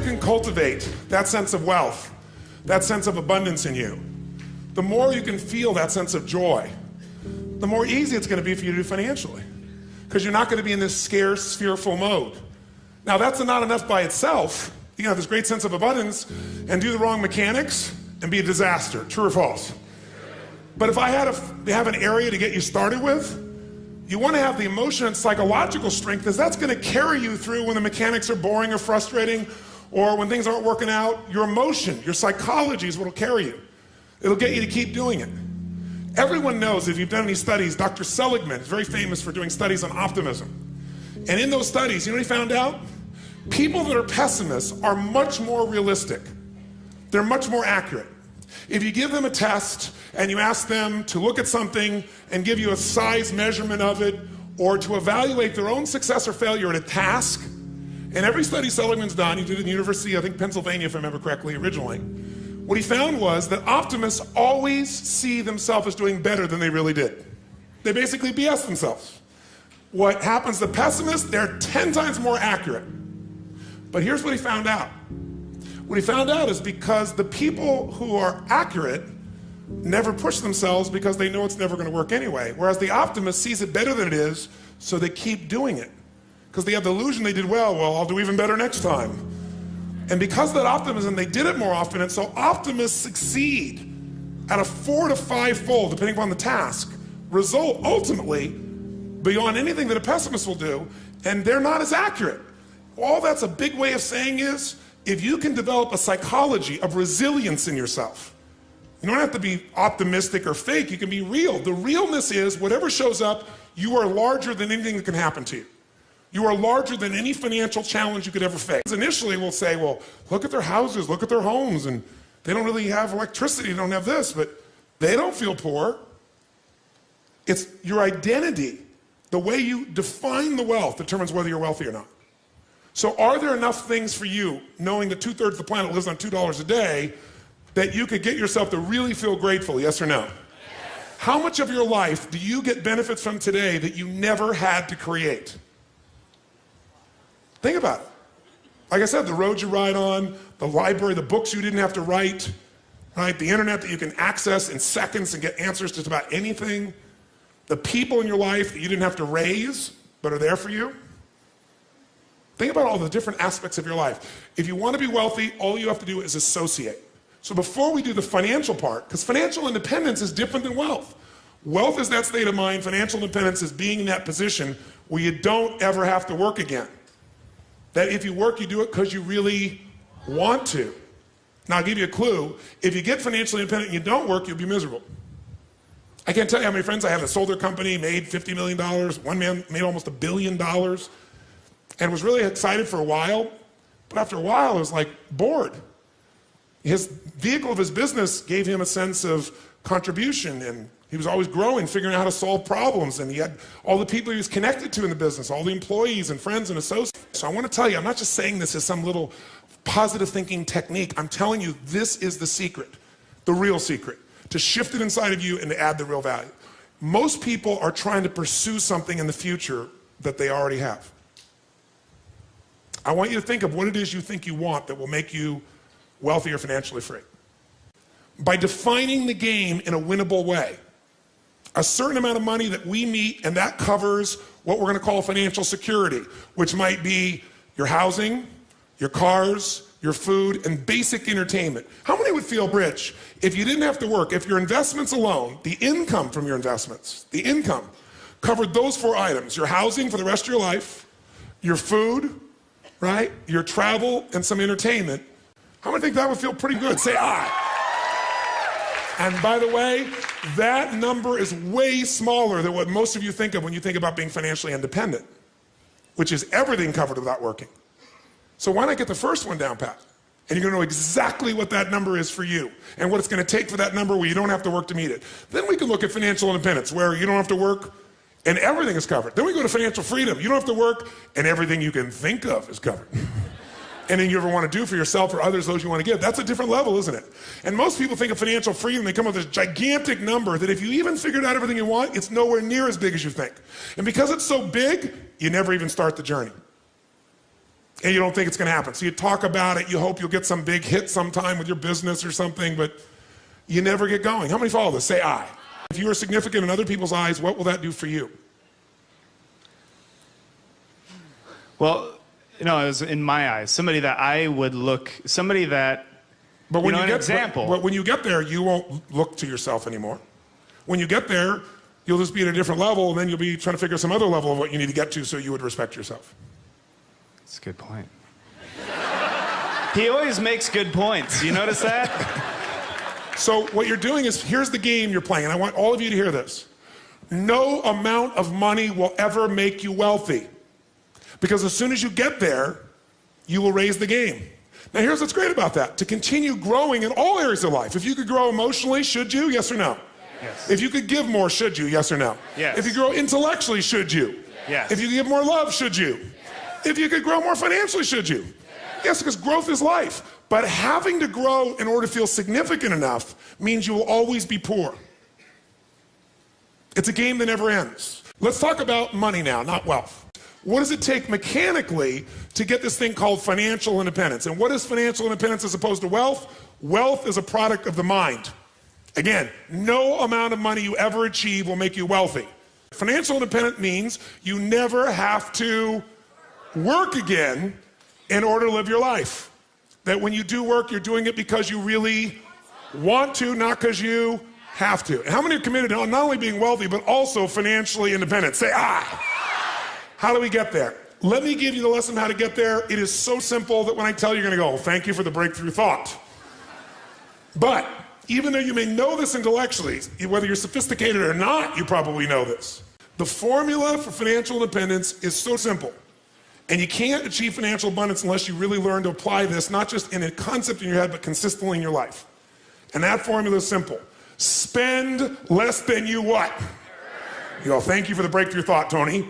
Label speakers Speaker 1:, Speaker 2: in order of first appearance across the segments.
Speaker 1: can cultivate that sense of wealth, that sense of abundance in you, the more you can feel that sense of joy, the more easy it's going to be for you to do financially. Because you're not going to be in this scarce, fearful mode. Now, that's not enough by itself. You can have this great sense of abundance and do the wrong mechanics and be a disaster. True or false? But if I had to have an area to get you started with, you want to have the emotion and psychological strength, because that's going to carry you through when the mechanics are boring or frustrating, or when things aren't working out. Your emotion, your psychology is what will carry you. It'll get you to keep doing it. Everyone knows, if you've done any studies, Dr. Seligman is very famous for doing studies on optimism. And in those studies, you know what he found out? People that are pessimists are much more realistic. They're much more accurate. If you give them a test and you ask them to look at something and give you a size measurement of it, or to evaluate their own success or failure at a task, and every study Seligman's done, he did it in the University, I think Pennsylvania if I remember correctly originally, what he found was that optimists always see themselves as doing better than they really did. They basically BS themselves. What happens to pessimists, they're 10 times more accurate. But here's what he found out. What he found out is because the people who are accurate never push themselves because they know it's never going to work anyway. Whereas the optimist sees it better than it is, so they keep doing it. Because they have the illusion they did well, I'll do even better next time. And because of that optimism, they did it more often, and so optimists succeed at a 4 to 5-fold, depending upon the task, result ultimately beyond anything that a pessimist will do, and they're not as accurate. All that's a big way of saying is, if you can develop a psychology of resilience in yourself, you don't have to be optimistic or fake, you can be real. The realness is, whatever shows up, you are larger than anything that can happen to you. You are larger than any financial challenge you could ever face. Initially, we'll say, well, look at their houses, look at their homes, and they don't really have electricity, they don't have this, but they don't feel poor. It's your identity. The way you define the wealth determines whether you're wealthy or not. So are there enough things for you, knowing that 2/3 of the planet lives on $2 a day, that you could get yourself to really feel grateful, yes or no? Yes. How much of your life do you get benefits from today that you never had to create? Think about it. Like I said, the roads you ride on, the library, the books you didn't have to write, right? The internet that you can access in seconds and get answers to just about anything. The people in your life that you didn't have to raise, but are there for you. Think about all the different aspects of your life. If you want to be wealthy, all you have to do is associate. So before we do the financial part, because financial independence is different than wealth. Wealth is that state of mind. Financial independence is being in that position where you don't ever have to work again. That if you work, you do it because you really want to. Now, I'll give you a clue. If you get financially independent and you don't work, you'll be miserable. I can't tell you how many friends I have that sold their company, made $50 million. One man made almost $1 billion and was really excited for a while. But after a while, it was like bored. His vehicle of his business gave him a sense of contribution, and he was always growing, figuring out how to solve problems, and he had all the people he was connected to in the business, all the employees and friends and associates. So I want to tell you, I'm not just saying this as some little positive thinking technique. I'm telling you, this is the secret, the real secret, to shift it inside of you and to add the real value. Most people are trying to pursue something in the future that they already have. I want you to think of what it is you think you want that will make you wealthy or financially free. By defining the game in a winnable way. A certain amount of money that we meet, and that covers what we're going to call financial security, which might be your housing, your cars, your food, and basic entertainment. How many would feel rich if you didn't have to work, if your investments alone, the income from your investments, the income, covered those 4 items, your housing for the rest of your life, your food, right, your travel, and some entertainment? How many think that would feel pretty good? Say aye. And by the way, that number is way smaller than what most of you think of when you think about being financially independent, which is everything covered without working. So why not get the first one down pat? And you're going to know exactly what that number is for you and what it's going to take for that number where you don't have to work to meet it. Then we can look at financial independence, where you don't have to work and everything is covered. Then we go to financial freedom. You don't have to work and everything you can think of is covered. Anything you ever want to do for yourself or others, those you want to give. That's a different level, isn't it? And most people think of financial freedom, they come up with this gigantic number that if you even figured out everything you want, it's nowhere near as big as you think. And because it's so big, you never even start the journey. and you don't think it's going to happen. So you talk about it, you hope you'll get some big hit sometime with your business or something, but you never get going. How many follow this? Say I. If you are significant in other people's eyes, what will that do for you?
Speaker 2: Well, you know, it was in my eyes, somebody that I would look, somebody that,
Speaker 1: but when
Speaker 2: you know, an example.
Speaker 1: But when you get there, you won't look to yourself anymore. When you get there, you'll just be at a different level, and then you'll be trying to figure some other level of what you need to get to so you would respect yourself.
Speaker 2: That's a good point. He always makes good points. You notice that?
Speaker 1: So what you're doing is, here's the game you're playing, and I want all of you to hear this. No amount of money will ever make you wealthy. Because as soon as you get there, you will raise the game. Now here's what's great about that. To continue growing in all areas of life. If you could grow emotionally, should you? Yes or no?
Speaker 2: Yes.
Speaker 1: If you could give more, should you? Yes or no?
Speaker 2: Yes.
Speaker 1: If you grow intellectually, should you?
Speaker 2: Yes.
Speaker 1: If you give more love, should you? If you could grow more financially, should you? Yes, because growth is life. But having to grow in order to feel significant enough means you will always be poor. It's a game that never ends. Let's talk about money now, not wealth. What does it take mechanically to get this thing called financial independence? And what is financial independence as opposed to wealth? Wealth is a product of the mind. Again, no amount of money you ever achieve will make you wealthy. Financial independence means you never have to work again in order to live your life. That when you do work, you're doing it because you really want to, not because you have to. And how many are committed to not only being wealthy, but also financially independent? Say, I. How do we get there? Let me give you the lesson how to get there. It is so simple that when I tell you, you're going to go, thank you for the breakthrough thought. But even though you may know this intellectually, whether you're sophisticated or not, you probably know this. The formula for financial independence is so simple. And you can't achieve financial abundance unless you really learn to apply this, not just in a concept in your head, but consistently in your life. And that formula is simple. Spend less than you what? You go, thank you for the breakthrough thought, Tony.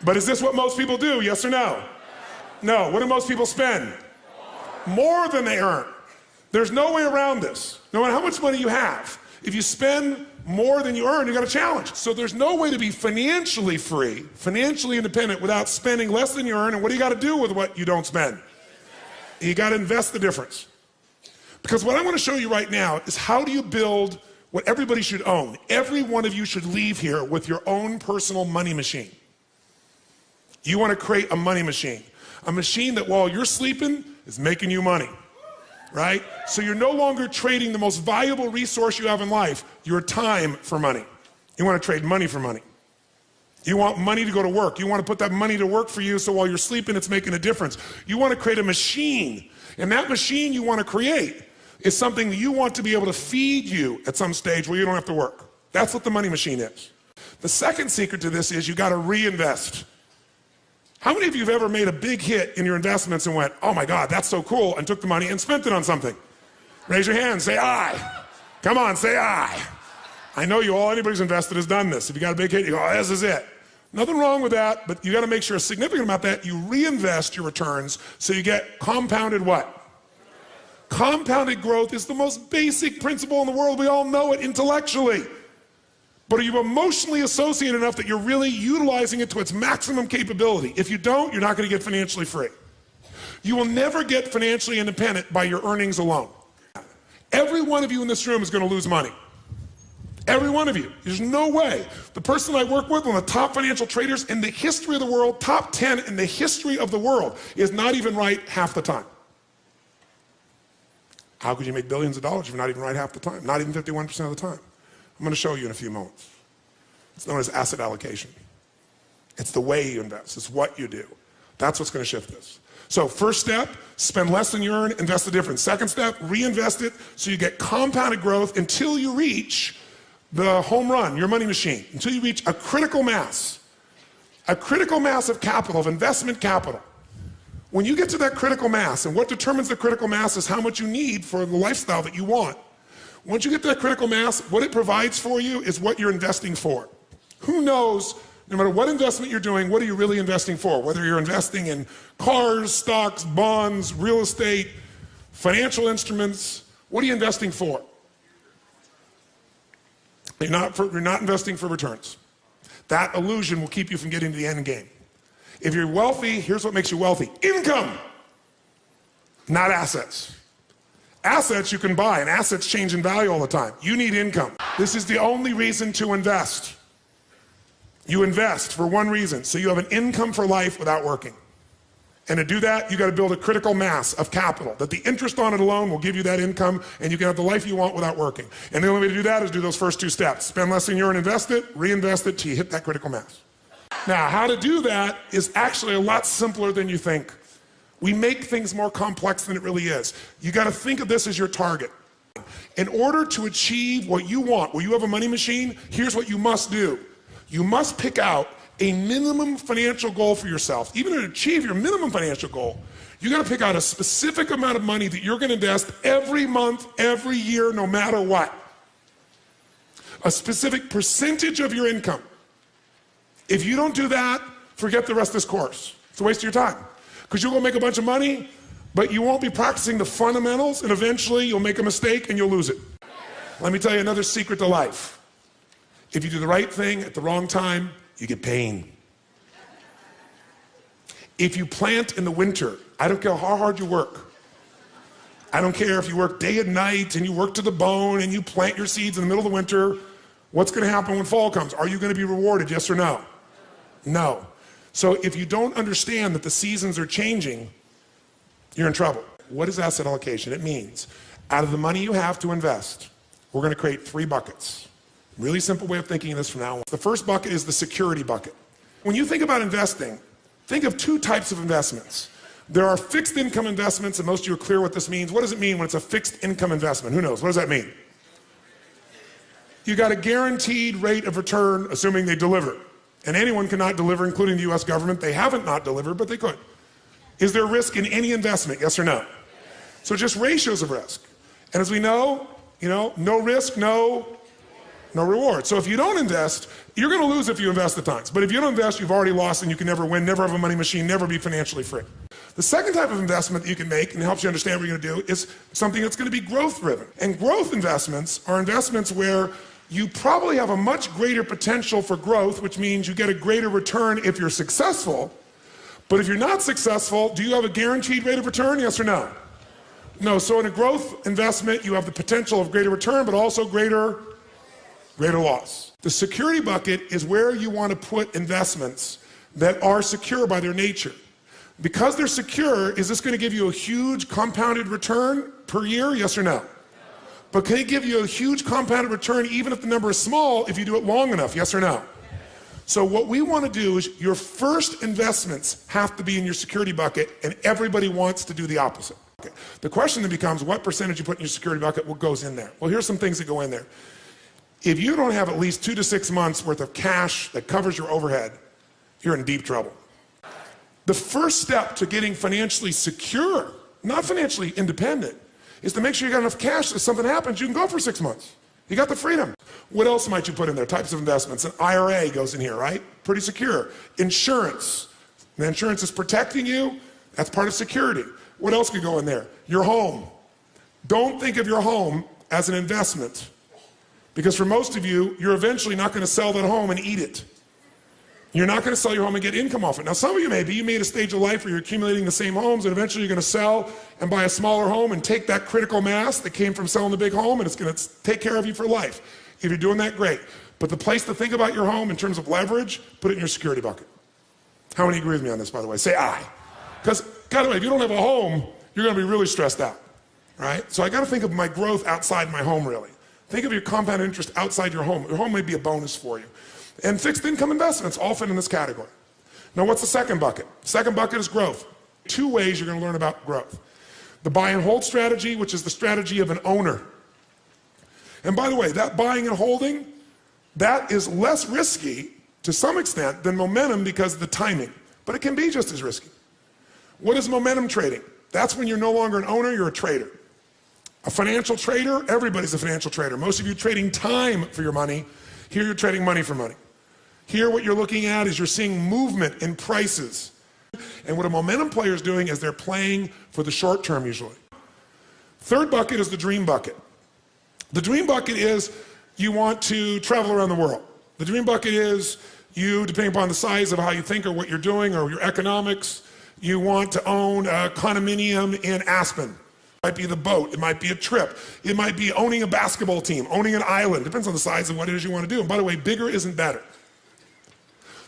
Speaker 1: But is this what most people do, yes or no? No. What do most people spend? More than they earn. There's no way around this. No matter how much money you have, if you spend more than you earn, you got a challenge. So there's no way to be financially free, financially independent without spending less than you earn. And what do you got to do with what you don't spend? You got to invest the difference. Because what I want to show you right now is how do you build what everybody should own. Every one of you should leave here with your own personal money machine. You want to create a money machine. A machine that while you're sleeping is making you money. Right? So you're no longer trading the most valuable resource you have in life, your time, for money. You want to trade money for money. You want money to go to work. You want to put that money to work for you so while you're sleeping it's making a difference. You want to create a machine. And that machine you want to create is something that you want to be able to feed you at some stage where you don't have to work. That's what the money machine is. The second secret to this is you got to reinvest. How many of you have ever made a big hit in your investments and went, oh my God, that's so cool, and took the money and spent it on something? Raise your hand, say I. Come on, say I. I know you all, anybody who's invested has done this. If you got a big hit, you go, oh, this is it. Nothing wrong with that, but you got to make sure a significant amount of that, you reinvest your returns so you get compounded what? Compounded growth is the most basic principle in the world. We all know it intellectually. But are you emotionally associated enough that you're really utilizing it to its maximum capability? If you don't, you're not going to get financially free. You will never get financially independent by your earnings alone. Every one of you in this room is going to lose money. Every one of you. There's no way. The person I work with, one of the top financial traders in the history of the world, top 10 in the history of the world, is not even right half the time. How could you make billions of dollars if you're not even right half the time? Not even 51% of the time. I'm going to show you in a few moments. It's known as asset allocation. It's the way you invest. It's what you do. That's what's going to shift this. So first step, spend less than you earn, invest the difference. Second step, reinvest it so you get compounded growth until you reach the home run, your money machine, until you reach a critical mass of capital, of investment capital. When you get to that critical mass, and what determines the critical mass is how much you need for the lifestyle that you want. Once you get to that critical mass, what it provides for you is what you're investing for. Who knows, no matter what investment you're doing, what are you really investing for? Whether you're investing in cars, stocks, bonds, real estate, financial instruments, what are you investing for? You're not investing for returns. That illusion will keep you from getting to the end game. If you're wealthy, here's what makes you wealthy. Income, not assets. Assets you can buy, and assets change in value all the time. You need income. This is the only reason to invest. You invest for one reason, so you have an income for life without working. And to do that, you got to build a critical mass of capital, that the interest on it alone will give you that income, and you can have the life you want without working. And the only way to do that is do those first two steps. Spend less than a year and invest it, reinvest it till you hit that critical mass. Now, how to do that is actually a lot simpler than you think. We make things more complex than it really is. You got to think of this as your target. In order to achieve what you want, where you have a money machine, here's what you must do. You must pick out a minimum financial goal for yourself. Even to achieve your minimum financial goal, you got to pick out a specific amount of money that you're going to invest every month, every year, no matter what. A specific percentage of your income. If you don't do that, forget the rest of this course. It's a waste of your time. Because you'll go make a bunch of money, but you won't be practicing the fundamentals, and eventually you'll make a mistake and you'll lose it. Let me tell you another secret to life. If you do the right thing at the wrong time, you get pain. If you plant in the winter, I don't care how hard you work. I don't care if you work day and night and you work to the bone and you plant your seeds in the middle of the winter, what's going to happen when fall comes? Are you going to be rewarded, yes or no? No. So if you don't understand that the seasons are changing, you're in trouble. What is asset allocation? It means out of the money you have to invest, we're going to create 3 buckets. Really simple way of thinking of this from now on. The first bucket is the security bucket. When you think about investing, think of 2 types of investments. There are fixed income investments, and most of you are clear what this means. What does it mean when it's a fixed income investment? Who knows? What does that mean? You got a guaranteed rate of return, assuming they deliver. And anyone cannot deliver, including the US government. They haven't not delivered, but they could. Is there risk in any investment, yes or no? So just ratios of risk. And as we know, no risk, no reward. So if you don't invest, you're going to lose if you invest at times. But if you don't invest, you've already lost and you can never win, never have a money machine, never be financially free. The second type of investment that you can make, and it helps you understand what you're going to do, is something that's going to be growth driven. And growth investments are investments where you probably have a much greater potential for growth, which means you get a greater return if you're successful. But if you're not successful, do you have a guaranteed rate of return, yes or no? No, so in a growth investment, you have the potential of greater return, but also greater loss. The security bucket is where you want to put investments that are secure by their nature. Because they're secure, is this going to give you a huge compounded return per year, yes or no? But can it give you a huge compounded return even if the number is small if you do it long enough, yes or no? So what we want to do is your first investments have to be in your security bucket, and everybody wants to do the opposite. Okay. The question then becomes what percentage you put in your security bucket, what goes in there? Well, here's some things that go in there. If you don't have at least 2 to 6 months worth of cash that covers your overhead, you're in deep trouble. The first step to getting financially secure, not financially independent, is to make sure you got enough cash that if something happens, you can go for 6 months. You got the freedom. What else might you put in there? Types of investments. An IRA goes in here, right? Pretty secure. Insurance. The insurance is protecting you. That's part of security. What else could go in there? Your home. Don't think of your home as an investment. Because for most of you, you're eventually not going to sell that home and eat it. You're not going to sell your home and get income off it. Now, some of you may be. You may at a stage of life where you're accumulating the same homes, and eventually you're going to sell and buy a smaller home and take that critical mass that came from selling the big home, and it's going to take care of you for life. If you're doing that, great. But the place to think about your home in terms of leverage, put it in your security bucket. How many agree with me on this, by the way? Say aye. Because, by the way, if you don't have a home, you're going to be really stressed out, right? So I got to think of my growth outside my home, really. Think of your compound interest outside your home. Your home may be a bonus for you. And fixed income investments all fit in this category. Now, what's the second bucket? Second bucket is growth. 2 ways you're going to learn about growth. The buy and hold strategy, which is the strategy of an owner. And by the way, that buying and holding, that is less risky to some extent than momentum because of the timing. But it can be just as risky. What is momentum trading? That's when you're no longer an owner, you're a trader. A financial trader, everybody's a financial trader. Most of you trading time for your money. Here you're trading money for money. Here what you're looking at is you're seeing movement in prices. And what a momentum player is doing is they're playing for the short term usually. Third bucket is the dream bucket. The dream bucket is you want to travel around the world. The dream bucket is You, depending upon the size of how you think or what you're doing or your economics, you want to own a condominium in Aspen. It might be the boat, it might be a trip, it might be owning a basketball team, owning an island. Depends on the size of what it is you want to do. And by the way, bigger isn't better.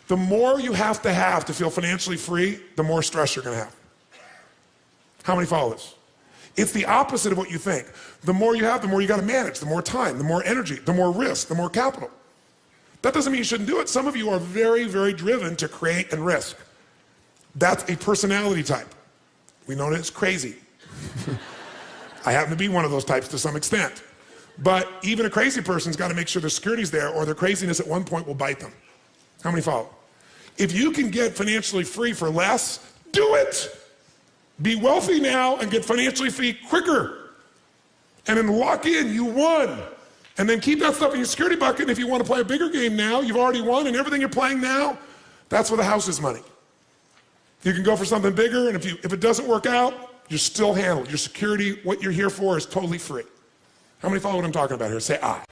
Speaker 1: The more you have to feel financially free, the more stress you're going to have. How many follow this? It's the opposite of what you think. The more you have, the more you got to manage, the more time, the more energy, the more risk, the more capital. That doesn't mean you shouldn't do it. Some of you are very, very driven to create and risk. That's a personality type. We know that it's crazy. I happen to be one of those types to some extent. But even a crazy person's got to make sure their security's there, or their craziness at one point will bite them. How many follow? If you can get financially free for less, do it. Be wealthy now and get financially free quicker. And then lock in, you won. And then keep that stuff in your security bucket. And if you want to play a bigger game now, you've already won, and everything you're playing now, that's where the house is money. You can go for something bigger, and if it doesn't work out, you're still handled. Your security, what you're here for, is totally free. How many follow what I'm talking about here? Say I.